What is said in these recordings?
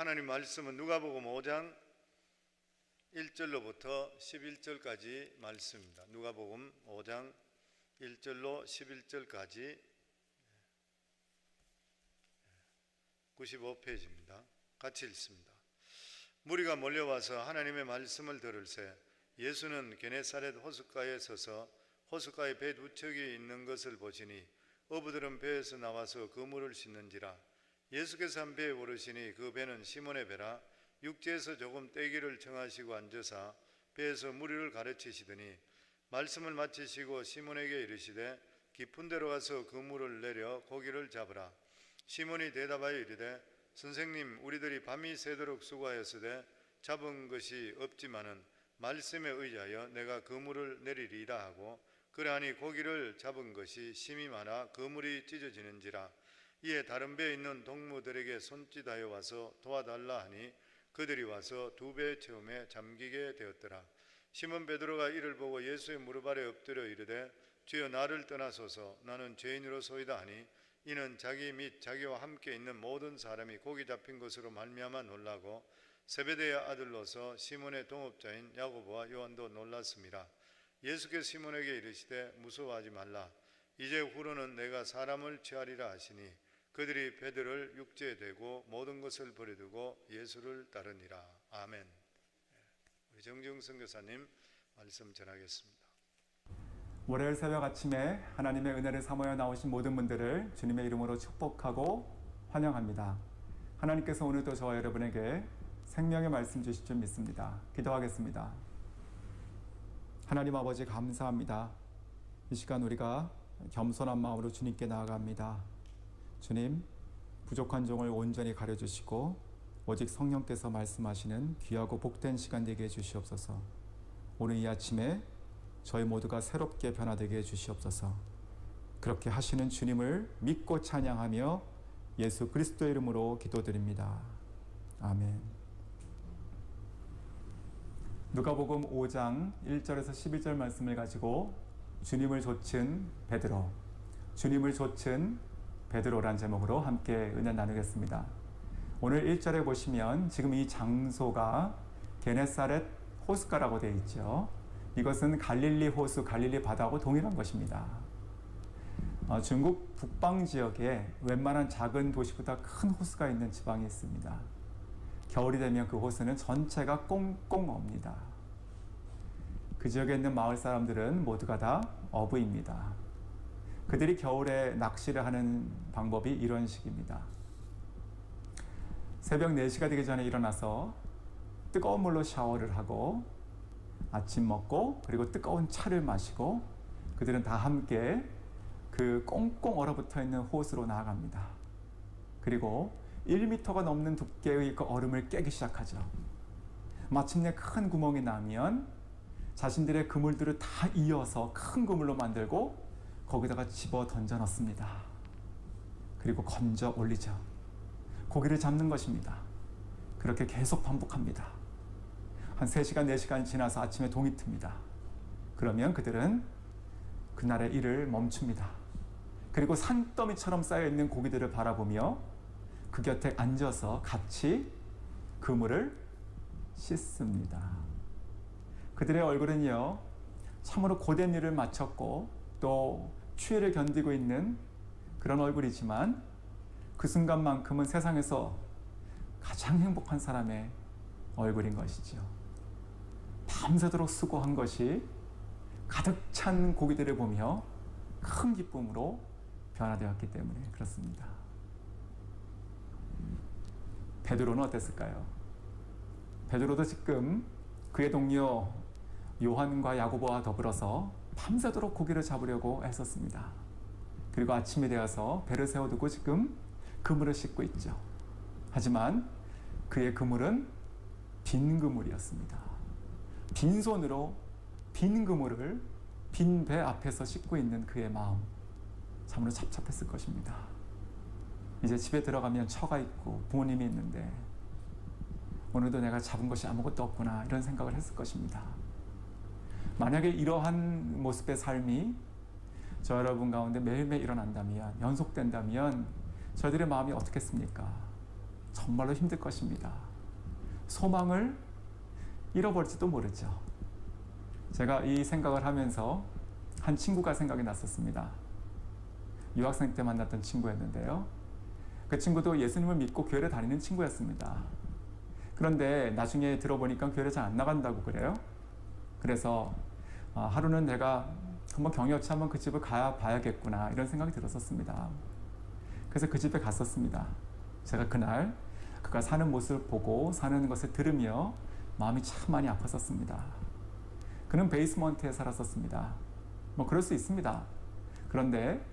하나님 말씀은 누가복음 5장 1절로부터 11절까지 말씀입니다. 누가복음 5장 1절로 11절까지 95페이지입니다. 같이 읽습니다. 무리가 몰려와서 하나님의 말씀을 들을새 예수는 게네사렛 호숫가에 서서 호숫가에 배 두 척이 있는 것을 보시니 어부들은 배에서 나와서 그물을 씻는지라. 예수께서 한 배에 오르시니 그 배는 시몬의 배라. 육지에서 조금 떼기를 청하시고 앉으사 배에서 무리를 가르치시더니 말씀을 마치시고 시몬에게 이르시되 깊은 데로 가서 그물을 내려 고기를 잡으라. 시몬이 대답하여 이르되 선생님, 우리들이 밤이 새도록 수고하였으되 잡은 것이 없지만은 말씀에 의하여 내가 그물을 내리리라 하고, 그러하니 고기를 잡은 것이 심이 많아 그물이 찢어지는지라. 이에 다른 배에 있는 동무들에게 손짓하여 와서 도와달라 하니 그들이 와서 두 배 채움에 잠기게 되었더라. 시몬 베드로가 이를 보고 예수의 무릎 아래 엎드려 이르되 주여, 나를 떠나소서, 나는 죄인으로소이다 하니, 이는 자기 및 자기와 함께 있는 모든 사람이 고기 잡힌 것으로 말미암아 놀라고 세베대의 아들로서 시몬의 동업자인 야고보와 요한도 놀랐습니다. 예수께서 시몬에게 이르시되 무서워하지 말라. 이제 후로는 내가 사람을 취하리라 하시니 그들이 배들을 육지에 대고 모든 것을 버려두고 예수를 따르니라. 아멘. 우리 정지웅 선교사님 말씀 전하겠습니다. 월요일 새벽 아침에 하나님의 은혜를 사모여 나오신 모든 분들을 주님의 이름으로 축복하고 환영합니다. 하나님께서 오늘도 저와 여러분에게 생명의 말씀 주실 줄 믿습니다. 기도하겠습니다. 하나님 아버지, 감사합니다. 이 시간 우리가 겸손한 마음으로 주님께 나아갑니다. 주님, 부족한 종을 온전히 가려주시고 오직 성령께서 말씀하시는 귀하고 복된 시간 되게 해주시옵소서. 오늘 이 아침에 저희 모두가 새롭게 변화되게 해주시옵소서. 그렇게 하시는 주님을 믿고 찬양하며 예수 그리스도의 이름으로 기도드립니다. 아멘. 누가복음 5장 1절에서 11절 말씀을 가지고 주님을 좇은 베드로, 주님을 좇은 베드로란 제목으로 함께 은혜 나누겠습니다. 오늘 1절에 보시면 지금 이 장소가 게네사렛 호숫가라고 되어 있죠. 이것은 갈릴리 호수, 갈릴리 바다하고 동일한 것입니다. 중국 북방 지역에 웬만한 작은 도시보다 큰 호수가 있는 지방이 있습니다. 겨울이 되면 그 호수는 전체가 꽁꽁 옵니다. 그 지역에 있는 마을 사람들은 모두가 다 어부입니다. 그들이 겨울에 낚시를 하는 방법이 이런 식입니다. 새벽 4시가 되기 전에 일어나서 뜨거운 물로 샤워를 하고 아침 먹고 그리고 뜨거운 차를 마시고 그들은 다 함께 그 꽁꽁 얼어붙어 있는 호수로 나아갑니다. 그리고 1m가 넘는 두께의 그 얼음을 깨기 시작하죠. 마침내 큰 구멍이 나면 자신들의 그물들을 다 이어서 큰 그물로 만들고 거기다가 집어 던져 넣습니다. 그리고 건져 올리죠. 고기를 잡는 것입니다. 그렇게 계속 반복합니다. 한 3시간, 4시간 지나서 아침에 동이 틉니다. 그러면 그들은 그날의 일을 멈춥니다. 그리고 산더미처럼 쌓여있는 고기들을 바라보며 그 곁에 앉아서 같이 그물을 씻습니다. 그들의 얼굴은요, 참으로 고된 일을 마쳤고 또 추위를 견디고 있는 그런 얼굴이지만 그 순간만큼은 세상에서 가장 행복한 사람의 얼굴인 것이죠. 밤새도록 수고한 것이 가득 찬 고기들을 보며 큰 기쁨으로 변화되었기 때문에 그렇습니다. 베드로는 어땠을까요? 베드로도 지금 그의 동료 요한과 야고보와 더불어서 밤새도록 고기를 잡으려고 애썼습니다. 그리고 아침이 되어서 배를 세워두고 지금 그물을 씻고 있죠. 하지만 그의 그물은 빈 그물이었습니다. 빈손으로 빈 그물을 빈 배 앞에서 씻고 있는 그의 마음, 참으로 답답했을 것입니다. 이제 집에 들어가면 처가 있고 부모님이 있는데 오늘도 내가 잡은 것이 아무것도 없구나, 이런 생각을 했을 것입니다. 만약에 이러한 모습의 삶이 저 여러분 가운데 매일매일 일어난다면, 연속된다면 저희들의 마음이 어떻겠습니까? 정말로 힘들 것입니다. 소망을 잃어버릴지도 모르죠. 제가 이 생각을 하면서 한 친구가 생각이 났었습니다. 유학생 때 만났던 친구였는데요. 그 친구도 예수님을 믿고 교회를 다니는 친구였습니다. 그런데 나중에 들어보니까 교회를 잘 안 나간다고 그래요. 그래서 하루는 내가 한번 경이 없이 한번 그 집을 가야 봐야겠구나 이런 생각이 들었었습니다. 그래서 그 집에 갔었습니다. 제가 그날 그가 사는 모습을 보고 사는 것을 들으며 마음이 참 많이 아팠었습니다. 그는 베이스먼트에 살았었습니다. 뭐 그럴 수 있습니다. 그런데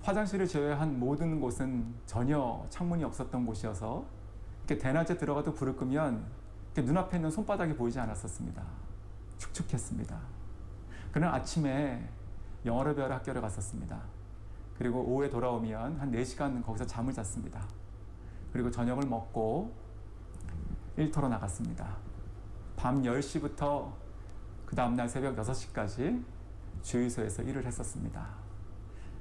화장실을 제외한 모든 곳은 전혀 창문이 없었던 곳이어서 이렇게 대낮에 들어가도 불을 끄면 눈앞에 있는 손바닥이 보이지 않았었습니다. 축축했습니다. 그는 아침에 영어를 배우러 학교를 갔었습니다. 그리고 오후에 돌아오면 한 4시간 거기서 잠을 잤습니다. 그리고 저녁을 먹고 일터로 나갔습니다. 밤 10시부터 그 다음날 새벽 6시까지 주유소에서 일을 했었습니다.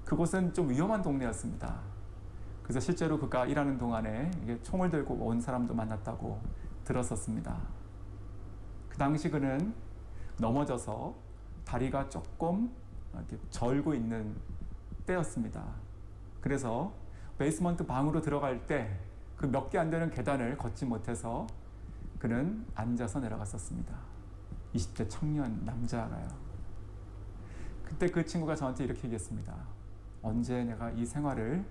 그곳은 좀 위험한 동네였습니다. 그래서 실제로 그가 일하는 동안에 이게 총을 들고 온 사람도 만났다고 들었었습니다. 그 당시 그는 넘어져서 다리가 조금 이렇게 절고 있는 때였습니다. 그래서 베이스먼트 방으로 들어갈 때 그 몇 개 안 되는 계단을 걷지 못해서 그는 앉아서 내려갔었습니다. 20대 청년 남자가요. 그때 그 친구가 저한테 이렇게 얘기했습니다. 언제 내가 이 생활을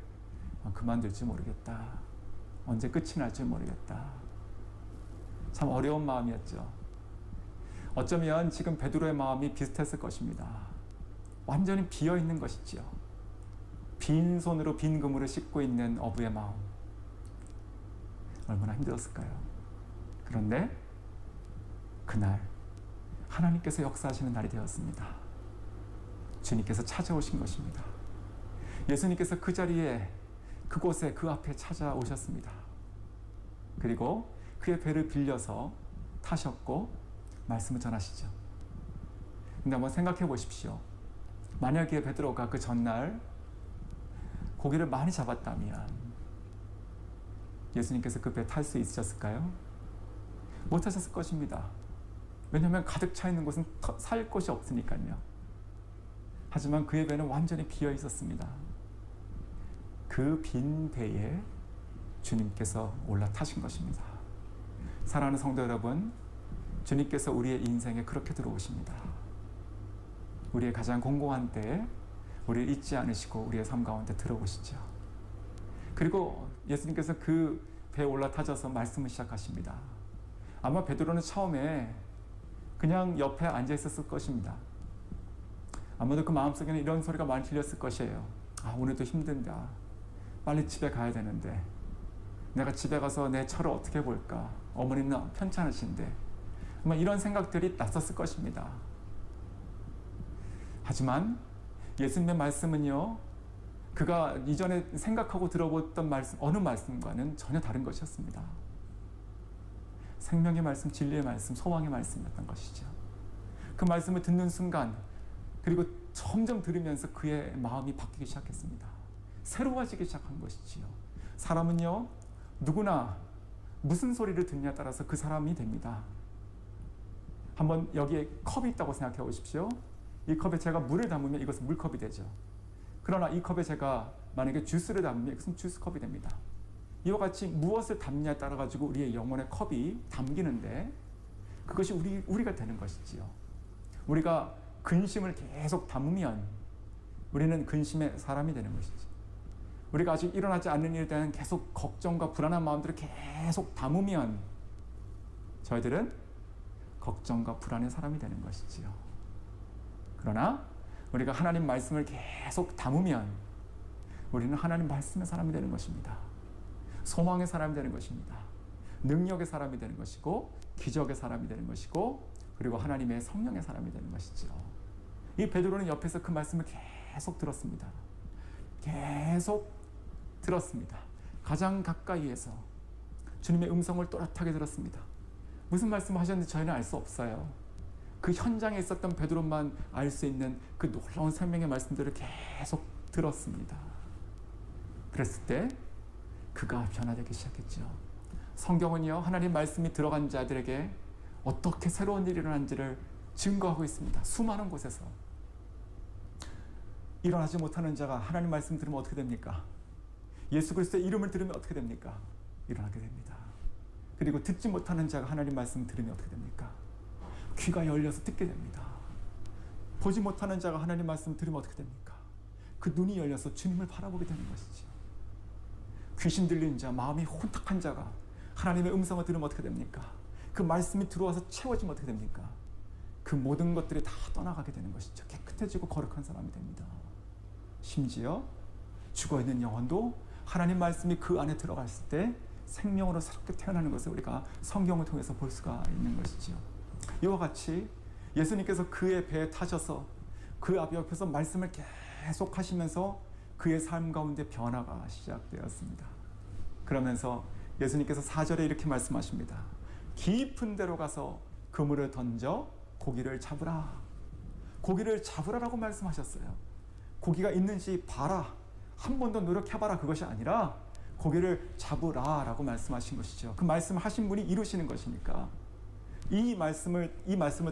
그만둘지 모르겠다. 언제 끝이 날지 모르겠다. 참 어려운 마음이었죠. 어쩌면 지금 베드로의 마음이 비슷했을 것입니다. 완전히 비어있는 것이지요. 빈손으로 빈 그물을 씻고 있는 어부의 마음. 얼마나 힘들었을까요? 그런데 그날 하나님께서 역사하시는 날이 되었습니다. 주님께서 찾아오신 것입니다. 예수님께서 그 자리에 그곳에 그 앞에 찾아오셨습니다. 그리고 그의 배를 빌려서 타셨고 말씀을 전하시죠. 근데 한번 생각해 보십시오. 만약에 베드로가 그 전날 고기를 많이 잡았다면 예수님께서 그 배 탈 수 있으셨을까요? 못하셨을 것입니다. 왜냐하면 가득 차 있는 곳은 살 곳이 없으니까요. 하지만 그의 배는 완전히 비어 있었습니다. 그 빈 배에 주님께서 올라타신 것입니다. 사랑하는 성도 여러분, 주님께서 우리의 인생에 그렇게 들어오십니다. 우리의 가장 공고한 때에 우리를 잊지 않으시고 우리의 삶 가운데 들어오시죠. 그리고 예수님께서 그 배에 올라타셔서 말씀을 시작하십니다. 아마 베드로는 처음에 그냥 옆에 앉아 있었을 것입니다. 아마도 그 마음속에는 이런 소리가 많이 들렸을 것이에요. 오늘도 힘든다. 빨리 집에 가야 되는데 내가 집에 가서 내 처를 어떻게 볼까? 어머니는 편찮으신데 아마 이런 생각들이 났었을 것입니다. 하지만 예수님의 말씀은요, 그가 이전에 생각하고 들어봤던 말씀, 어느 말씀과는 전혀 다른 것이었습니다. 생명의 말씀, 진리의 말씀, 소망의 말씀이었던 것이죠. 그 말씀을 듣는 순간, 그리고 점점 들으면서 그의 마음이 바뀌기 시작했습니다. 새로워지기 시작한 것이지요. 사람은요, 누구나 무슨 소리를 듣냐에 따라서 그 사람이 됩니다. 한번 여기에 컵이 있다고 생각해 보십시오. 이 컵에 제가 물을 담으면 이것은 물컵이 되죠. 그러나 이 컵에 제가 만약에 주스를 담으면 이것은 주스컵이 됩니다. 이와 같이 무엇을 담냐에 따라 가지고 우리의 영혼의 컵이 담기는데 그것이 우리가 되는 것이지요. 우리가 근심을 계속 담으면 우리는 근심의 사람이 되는 것이지. 우리가 아직 일어나지 않는 일에 대한 계속 걱정과 불안한 마음들을 계속 담으면 저희들은 걱정과 불안의 사람이 되는 것이지요. 그러나 우리가 하나님 말씀을 계속 담으면 우리는 하나님 말씀의 사람이 되는 것입니다. 소망의 사람이 되는 것입니다. 능력의 사람이 되는 것이고 기적의 사람이 되는 것이고 그리고 하나님의 성령의 사람이 되는 것이죠. 이 베드로는 옆에서 그 말씀을 계속 들었습니다. 계속 들었습니다. 가장 가까이에서 주님의 음성을 또렷하게 들었습니다. 무슨 말씀을 하셨는지 저희는 알 수 없어요. 그 현장에 있었던 베드로만 알 수 있는 그 놀라운 생명의 말씀들을 계속 들었습니다. 그랬을 때 그가 변화되기 시작했죠. 성경은요, 하나님 말씀이 들어간 자들에게 어떻게 새로운 일이 일어난지를 증거하고 있습니다. 수많은 곳에서. 일어나지 못하는 자가 하나님 말씀 들으면 어떻게 됩니까? 예수 그리스도의 이름을 들으면 어떻게 됩니까? 일어나게 됩니다. 그리고 듣지 못하는 자가 하나님 말씀 들으면 어떻게 됩니까? 귀가 열려서 듣게 됩니다. 보지 못하는 자가 하나님 말씀 들으면 어떻게 됩니까? 그 눈이 열려서 주님을 바라보게 되는 것이죠. 귀신 들린 자, 마음이 혼탁한 자가 하나님의 음성을 들으면 어떻게 됩니까? 그 말씀이 들어와서 채워지면 어떻게 됩니까? 그 모든 것들이 다 떠나가게 되는 것이죠. 깨끗해지고 거룩한 사람이 됩니다. 심지어 죽어있는 영혼도 하나님 말씀이 그 안에 들어갔을 때 생명으로 새롭게 태어나는 것을 우리가 성경을 통해서 볼 수가 있는 것이죠. 이와 같이 예수님께서 그의 배에 타셔서 그 앞 옆에서 말씀을 계속 하시면서 그의 삶 가운데 변화가 시작되었습니다. 그러면서 예수님께서 4절에 이렇게 말씀하십니다. 깊은 데로 가서 그물을 던져 고기를 잡으라. 고기를 잡으라라고 말씀하셨어요. 고기가 있는지 봐라. 한 번 더 노력해봐라. 그것이 아니라 고기를 잡으라라고 말씀하신 것이죠. 그 말씀을 하신 분이 이루시는 것이니까 이 말씀을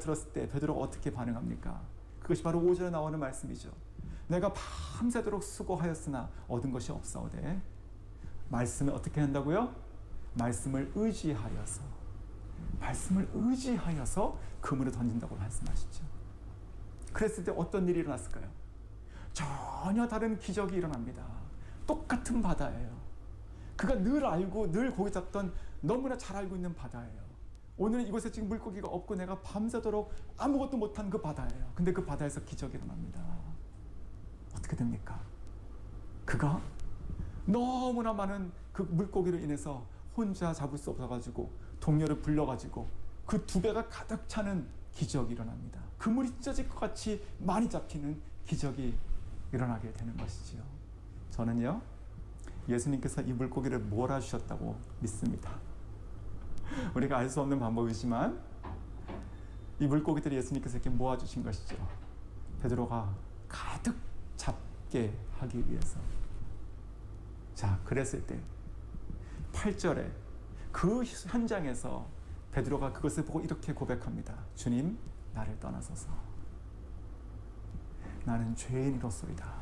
들었을 때 베드로가 어떻게 반응합니까? 그것이 바로 5절에 나오는 말씀이죠. 내가 밤새도록 수고하였으나 얻은 것이 없사오되 말씀을 어떻게 한다고요? 말씀을 의지하여서 그물을 던진다고 말씀하시죠. 그랬을 때 어떤 일이 일어났을까요? 전혀 다른 기적이 일어납니다. 똑같은 바다예요. 그가 늘 알고 늘 고기 잡던 너무나 잘 알고 있는 바다예요. 오늘은 이곳에 지금 물고기가 없고 내가 밤새도록 아무것도 못한 그 바다예요. 근데 그 바다에서 기적이 일어납니다. 어떻게 됩니까? 그가 너무나 많은 그 물고기를 인해서 혼자 잡을 수 없어가지고 동료를 불러가지고 그 2배가 가득 차는 기적이 일어납니다. 그물이 찢어질 것 같이 많이 잡히는 기적이 일어나게 되는 것이지요. 저는요, 예수님께서 이 물고기를 몰아주셨다고 믿습니다. 우리가 알 수 없는 방법이지만 이 물고기들이 예수님께서 이렇게 모아주신 것이죠. 베드로가 가득 잡게 하기 위해서. 자, 그랬을 때 8절에 그 현장에서 베드로가 그것을 보고 이렇게 고백합니다. 주님, 나를 떠나소서. 나는 죄인이로소이다.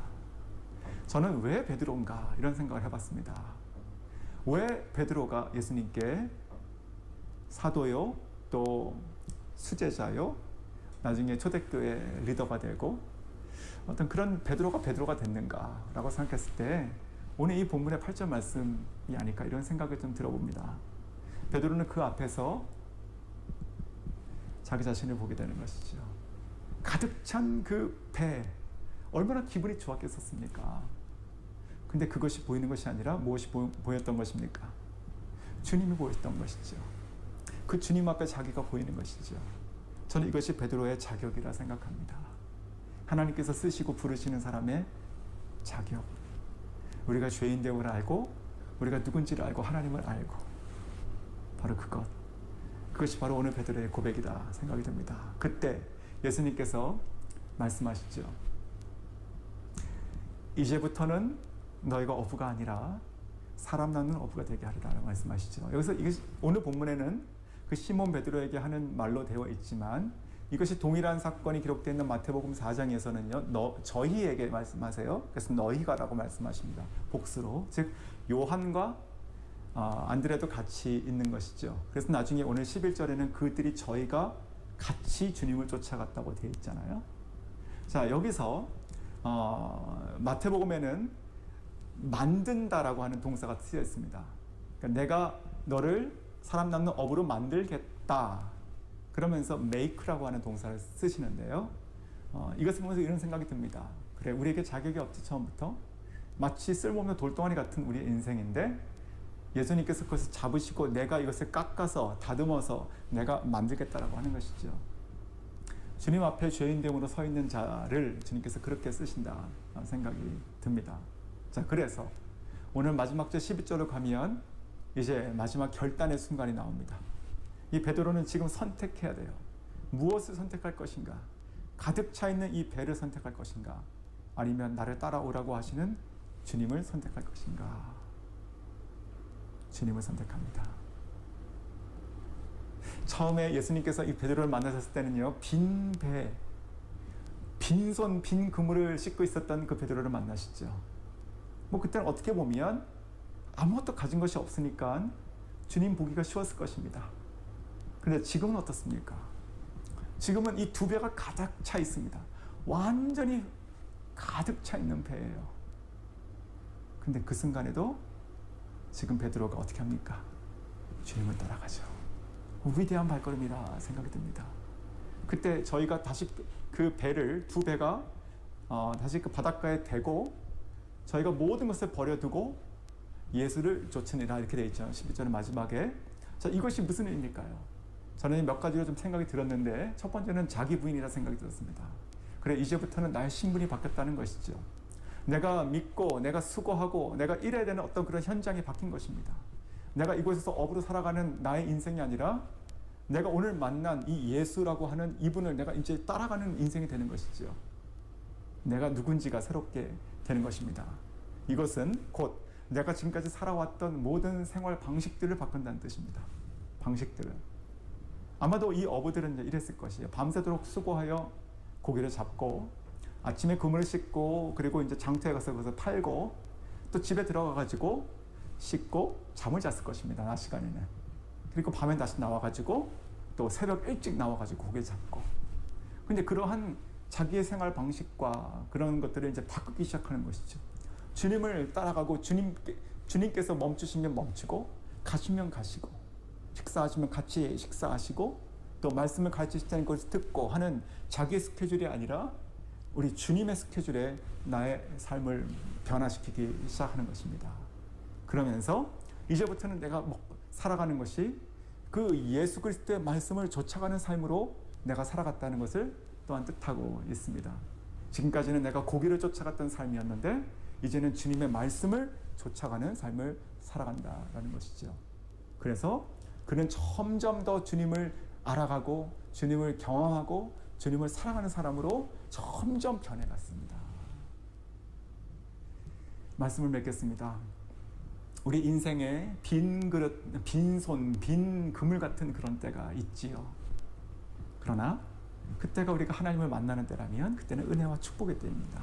저는 왜 베드로인가 이런 생각을 해봤습니다. 왜 베드로가 예수님께 사도요, 또 수제자요, 나중에 초대교회 리더가 되고 어떤 그런 베드로가 됐는가라고 생각했을 때 오늘 이 본문의 8절 말씀이 아닐까 이런 생각을 좀 들어봅니다. 베드로는 그 앞에서 자기 자신을 보게 되는 것이죠. 가득 찬 그 배, 얼마나 기분이 좋았겠었습니까? 근데 그것이 보이는 것이 아니라 무엇이 보였던 것입니까? 주님이 보였던 것이죠. 그 주님 앞에 자기가 보이는 것이죠. 저는 이것이 베드로의 자격이라 생각합니다. 하나님께서 쓰시고 부르시는 사람의 자격. 우리가 죄인됨을 알고 우리가 누군지를 알고 하나님을 알고 바로 그것이 바로 오늘 베드로의 고백이다 생각이 듭니다. 그때 예수님께서 말씀하시죠. 이제부터는 너희가 어부가 아니라 사람 낳는 어부가 되게 하리라고 말씀하시죠. 여기서 오늘 본문에는 그 시몬 베드로에게 하는 말로 되어 있지만 이것이 동일한 사건이 기록되어 있는 마태복음 4장에서는요. 저희에게 말씀하세요. 그래서 너희가라고 말씀하십니다. 복수로. 즉 요한과 안드레도 같이 있는 것이죠. 그래서 나중에 오늘 11절에는 그들이 저희가 같이 주님을 쫓아갔다고 되어 있잖아요. 자, 여기서 마태복음에는 만든다라고 하는 동사가 쓰여 있습니다. 그러니까 내가 너를 사람 낳는 어부로 만들겠다. 그러면서 make라고 하는 동사를 쓰시는데요. 이것을 보면서 이런 생각이 듭니다. 그래, 우리에게 자격이 없지 처음부터. 마치 쓸모없는 돌덩어리 같은 우리의 인생인데 예수님께서 그것을 잡으시고 내가 이것을 깎아서 다듬어서 내가 만들겠다라고 하는 것이죠. 주님 앞에 죄인됨으로 서 있는 자를 주님께서 그렇게 쓰신다 생각이 듭니다. 자, 그래서 오늘 마지막 절 12절로 가면 이제 마지막 결단의 순간이 나옵니다. 이 베드로는 지금 선택해야 돼요. 무엇을 선택할 것인가? 가득 차 있는 이 배를 선택할 것인가? 아니면 나를 따라오라고 하시는 주님을 선택할 것인가? 주님을 선택합니다. 처음에 예수님께서 이 베드로를 만나셨을 때는요, 빈 배, 빈손, 빈 그물을 씻고 있었던 그 베드로를 만나시죠. 뭐 그때는 어떻게 보면 아무것도 가진 것이 없으니까 주님 보기가 쉬웠을 것입니다. 그런데 지금은 어떻습니까? 지금은 이 두 배가 가득 차 있습니다. 완전히 가득 차 있는 배예요. 근데 그 순간에도 지금 베드로가 어떻게 합니까? 주님을 따라가죠. 위대한 발걸음이라 생각이 듭니다. 그때 저희가 다시 그 배를, 두 배가 다시 그 바닷가에 대고 저희가 모든 것을 버려두고 예수를 쫓으니라 이렇게 되어 있죠. 11절 마지막에. 자, 이것이 무슨 의미일까요? 저는 몇 가지로 좀 생각이 들었는데 첫 번째는 자기 부인이라 생각이 들었습니다. 그래, 이제부터는 나의 신분이 바뀌었다는 것이죠. 내가 믿고 내가 수고하고 내가 일해야 되는 어떤 그런 현장이 바뀐 것입니다. 내가 이곳에서 업으로 살아가는 나의 인생이 아니라 내가 오늘 만난 이 예수라고 하는 이분을 내가 이제 따라가는 인생이 되는 것이죠. 내가 누군지가 새롭게 되는 것입니다. 이것은 곧 내가 지금까지 살아왔던 모든 생활 방식들을 바꾼다는 뜻입니다. 방식들을. 아마도 이 어부들은 이랬을 것이에요. 밤새도록 수고하여 고기를 잡고 아침에 그물을 씻고 그리고 이제 장터에 가서 그것을 팔고 또 집에 들어가 가지고 씻고 잠을 잤을 것입니다. 낮 시간에는. 그리고 밤에 다시 나와 가지고 또 새벽 일찍 나와 가지고 고기를 잡고. 근데 그러한 자기의 생활 방식과 그런 것들을 이제 바꾸기 시작하는 것이죠. 주님을 따라가고 주님께서 멈추시면 멈추고 가시면 가시고 식사하시면 같이 식사하시고 또 말씀을 가르치시다는 것을 듣고 하는 자기의 스케줄이 아니라 우리 주님의 스케줄에 나의 삶을 변화시키기 시작하는 것입니다. 그러면서 이제부터는 내가 살아가는 것이 그 예수 그리스도의 말씀을 쫓아가는 삶으로 내가 살아갔다는 것을 또한 뜻하고 있습니다. 지금까지는 내가 고기를 쫓아갔던 삶이었는데 이제는 주님의 말씀을 쫓아가는 삶을 살아간다라는 것이죠. 그래서 그는 점점 더 주님을 알아가고 주님을 경험하고 주님을 사랑하는 사람으로 점점 변해갔습니다. 말씀을 맺겠습니다. 우리 인생에 빈 그릇, 빈손, 빈 그물 같은 그런 때가 있지요. 그러나 그때가 우리가 하나님을 만나는 때라면 그때는 은혜와 축복의 때입니다.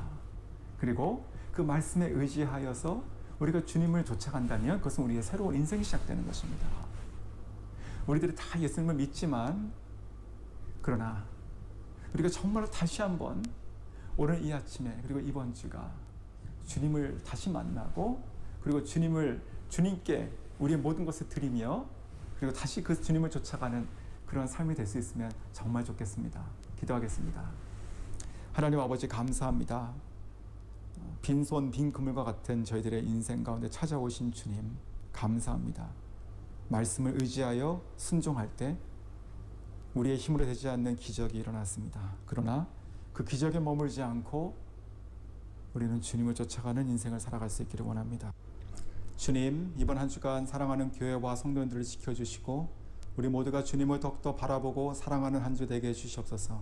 그리고 그 말씀에 의지하여서 우리가 주님을 쫓아간다면 그것은 우리의 새로운 인생이 시작되는 것입니다. 우리들이 다 예수님을 믿지만 그러나 우리가 정말로 다시 한번 오늘 이 아침에 그리고 이번 주가 주님을 다시 만나고 그리고 주님께 우리의 모든 것을 드리며 그리고 다시 그 주님을 쫓아가는 그런 삶이 될 수 있으면 정말 좋겠습니다. 기도하겠습니다. 하나님 아버지 감사합니다. 빈손 빈 그물과 같은 저희들의 인생 가운데 찾아오신 주님 감사합니다. 말씀을 의지하여 순종할 때 우리의 힘으로 되지 않는 기적이 일어났습니다. 그러나 그 기적에 머물지 않고 우리는 주님을 쫓아가는 인생을 살아갈 수 있기를 원합니다. 주님, 이번 한 주간 사랑하는 교회와 성도님들을 지켜주시고 우리 모두가 주님을 더욱더 바라보고 사랑하는 한 주 되게 해주시옵소서.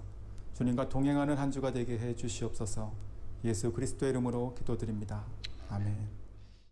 주님과 동행하는 한 주가 되게 해주시옵소서. 예수 그리스도의 이름으로 기도드립니다. 아멘.